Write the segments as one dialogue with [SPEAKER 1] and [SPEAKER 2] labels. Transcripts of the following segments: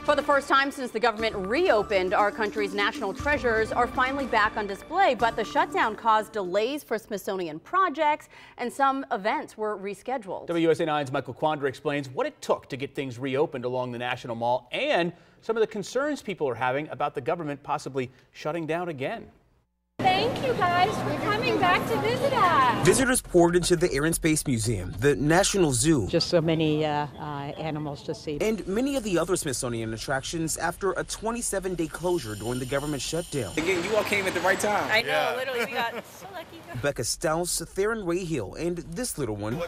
[SPEAKER 1] For the first time since the government reopened, our country's national treasures are finally back on display, but the shutdown caused delays for Smithsonian projects and some events were rescheduled.
[SPEAKER 2] WUSA 9's Michael Quandra explains what it took to get things reopened along the National Mall and some of the concerns people are having about the government possibly shutting down again.
[SPEAKER 3] Thank you guys for coming back to visit us.
[SPEAKER 4] Visitors poured into the Air and Space Museum, the National Zoo,
[SPEAKER 5] just so many animals to see,
[SPEAKER 4] and many of the other Smithsonian attractions after a 27-day closure during the government shutdown.
[SPEAKER 6] Again, you all came at the right time.
[SPEAKER 3] I know, literally, we got so lucky.
[SPEAKER 4] Becca Stouse, Theron Rayhill, and this little one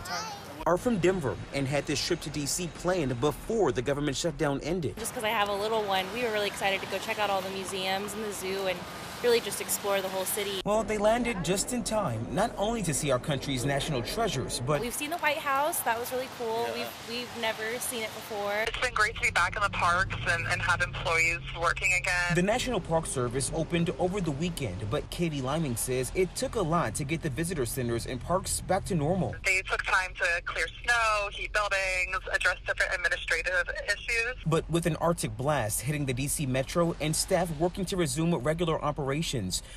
[SPEAKER 4] are from Denver and had this trip to D.C. planned before the government shutdown ended.
[SPEAKER 7] Just because I have a little one, we were really excited to go check out all the museums and the zoo and really just explore the whole city.
[SPEAKER 4] Well, they landed just in time, not only to see our country's national treasures, but
[SPEAKER 7] we've seen the White House. That was really cool. We've never seen it before.
[SPEAKER 8] It's been great to be back in the parks and have employees working again.
[SPEAKER 4] The National Park Service opened over the weekend, but Katie Liming says it took a lot to get the visitor centers and parks back to normal.
[SPEAKER 8] They took time to clear snow, heat buildings, address different administrative issues.
[SPEAKER 4] But with an Arctic blast hitting the D.C. Metro and staff working to resume regular operations,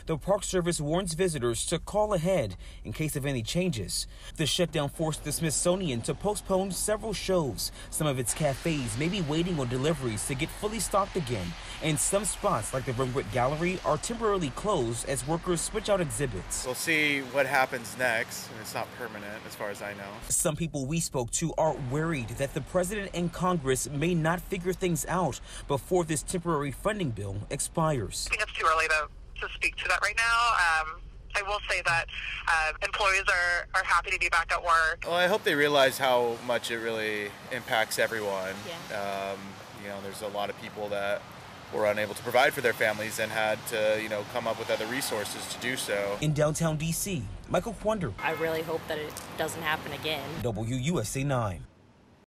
[SPEAKER 4] the Park Service warns visitors to call ahead in case of any changes. The shutdown forced the Smithsonian to postpone several shows. Some of its cafes may be waiting on deliveries to get fully stocked again, and some spots like the Rembrandt Gallery are temporarily closed as workers switch out exhibits.
[SPEAKER 9] We'll see what happens next, and it's not permanent as far as I know.
[SPEAKER 4] Some people we spoke to are worried that the president and Congress may not figure things out before this temporary funding bill expires.
[SPEAKER 8] I think it's too early to speak to that right now. I will say that employees are happy to be back at work.
[SPEAKER 9] Well, I hope they realize how much it really impacts everyone.
[SPEAKER 7] Yeah.
[SPEAKER 9] There's a lot of people that were unable to provide for their families and had to, come up with other resources to do so.
[SPEAKER 4] In downtown D.C., Michael Quandra.
[SPEAKER 7] I really hope that it doesn't happen again.
[SPEAKER 4] WUSA 9.